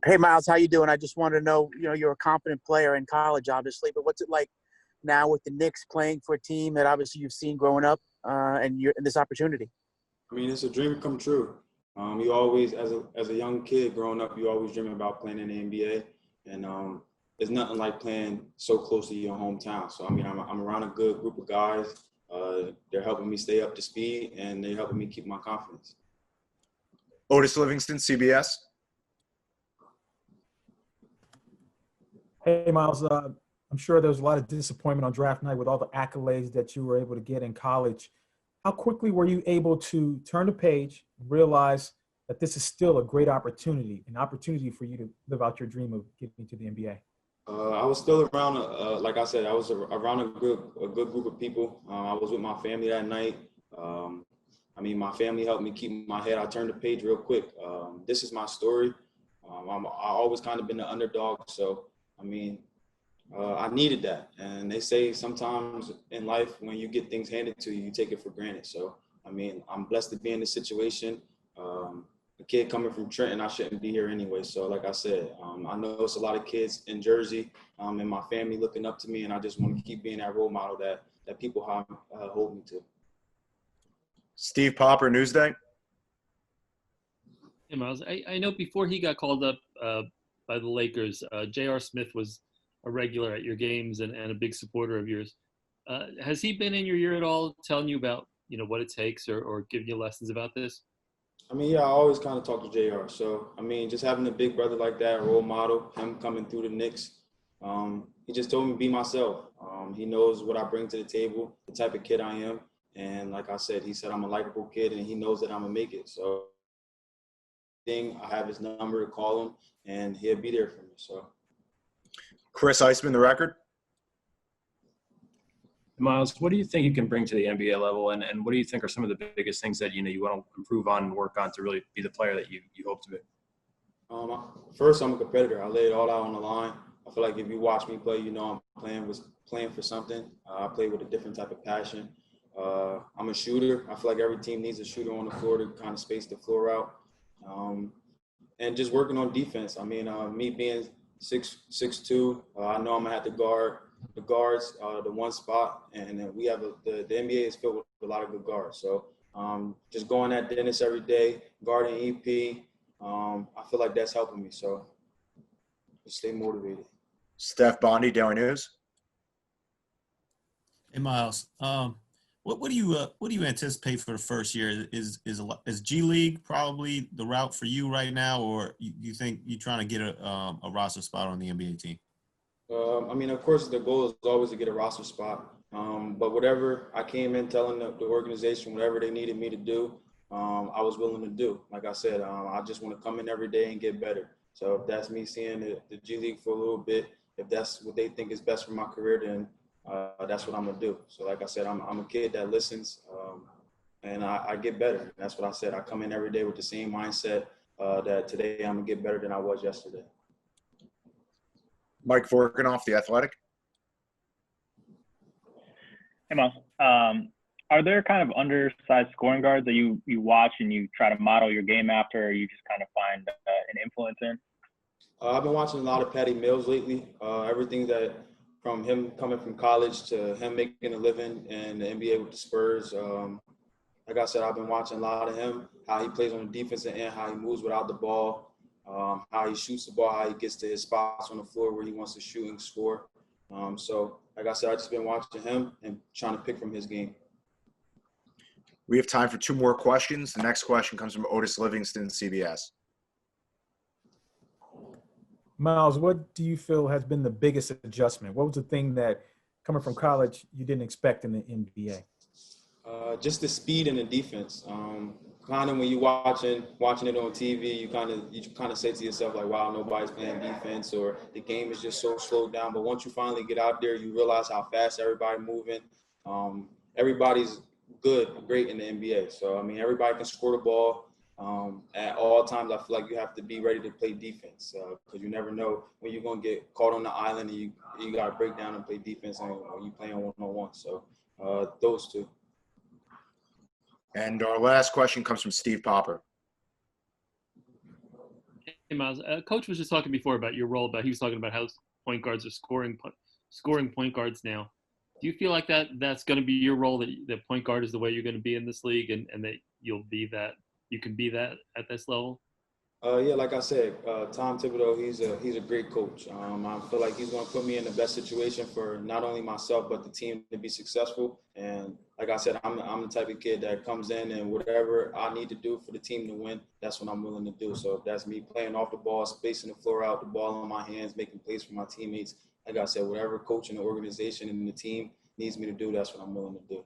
Hey, Myles, how you doing? I just wanted to know, you're a confident player in college, obviously, but what's it like now with the Knicks playing for a team that obviously you've seen growing up, and you're in this opportunity? I mean, it's a dream come true. You always, as a young kid growing up, you always dream about playing in the NBA, and there's nothing like playing so close to your hometown. So I mean, I'm around a good group of guys. They're helping me stay up to speed, and they're helping me keep my confidence. Otis Livingston, CBS. Hey, Myles, I'm sure there was a lot of disappointment on draft night with all the accolades that you were able to get in college. How quickly were you able to turn the page, realize that this is still a great opportunity, an opportunity for you to live out your dream of getting to the NBA? I was still around, like I said, I was around a good group of people. I was with my family that night. I mean, my family helped me keep my head. I turned the page real quick. This is my story. I always kind of been the underdog, so I mean, I needed that. And they say sometimes in life, when you get things handed to you, you take it for granted. So, I mean, I'm blessed to be in this situation. A kid coming from Trenton, I shouldn't be here anyway. So, like I said, I know it's a lot of kids in Jersey and my family looking up to me, and I just want to keep being that role model that people hold me to. Steve Popper, Newsday. Hey, Myles, I know before he got called up by the Lakers, J.R. Smith was a regular at your games and a big supporter of yours. Has he been in your ear at all, telling you about, what it takes or giving you lessons about this? I mean, yeah, I always kind of talk to JR. So, I mean, just having a big brother like that, a role model, him coming through the Knicks, he just told me to be myself. He knows what I bring to the table, the type of kid I am. And like I said, he said I'm a likable kid, and he knows that I'm going to make it. So, I have his number to call him, and he'll be there for me. So, Chris Iceman, the record. Myles, what do you think you can bring to the NBA level, and what do you think are some of the biggest things that you want to improve on and work on to really be the player that you hope to be? First, I'm a competitor. I lay it all out on the line. I feel like if you watch me play, I'm playing for something. I play with a different type of passion. I'm a shooter. I feel like every team needs a shooter on the floor to kind of space the floor out. And just working on defense. I mean, me being 6'2", I know I'm gonna have to guard the guards, the one spot, and then we have the NBA is filled with a lot of good guards. So just going at Dennis every day, guarding EP, I feel like that's helping me. So just stay motivated. Steph Bondi, Daily News. Hey, Myles, what do you anticipate for the first year? Is G League probably the route for you right now, or you think you're trying to get a roster spot on the NBA team? I mean, of course, the goal is always to get a roster spot. But whatever I came in telling the organization, whatever they needed me to do, I was willing to do. Like I said, I just want to come in every day and get better. So if that's me seeing the G League for a little bit, if that's what they think is best for my career, then that's what I'm going to do. So like I said, I'm a kid that listens, and I get better. That's what I said. I come in every day with the same mindset that today I'm going to get better than I was yesterday. Mike Vorkanoff, The Athletic. Hey, Myles. Are there kind of undersized scoring guards that you watch and you try to model your game after, or you just kind of find an influence in? I've been watching a lot of Patty Mills lately. Everything that from him coming from college to him making a living in the NBA with the Spurs. Like I said, I've been watching a lot of him, how he plays on the defensive end, how he moves without the ball, how he shoots the ball, how he gets to his spots on the floor where he wants to shoot and score. So, like I said, I've just been watching him and trying to pick from his game. We have time for 2 more questions. The next question comes from Otis Livingston, CBS. Myles, what do you feel has been the biggest adjustment? What was the thing that, coming from college, you didn't expect in the NBA? Just the speed and the defense. Kind of when you're watching it on TV, you kind of say to yourself like, "Wow, nobody's playing defense," or the game is just so slowed down. But once you finally get out there, you realize how fast everybody's moving. Everybody's great in the NBA. So I mean, everybody can score the ball. At all times, I feel like you have to be ready to play defense because you never know when you're going to get caught on the island and you got to break down and play defense and you playing one-on-one. So those two. And our last question comes from Steve Popper. Hey, Miles, Coach was just talking before about your role. He was talking about how point guards are scoring point guards now. Do you feel like that's going to be your role? That point guard is the way you're going to be in this league, and that you can be that at this level? Yeah, like I said, Tom Thibodeau, he's a great coach. I feel like he's going to put me in the best situation for not only myself but the team to be successful. And like I said, I'm the type of kid that comes in and whatever I need to do for the team to win, that's what I'm willing to do. So if that's me playing off the ball, spacing the floor out, the ball in my hands, making plays for my teammates, like I said, whatever coach and the organization and the team needs me to do, that's what I'm willing to do.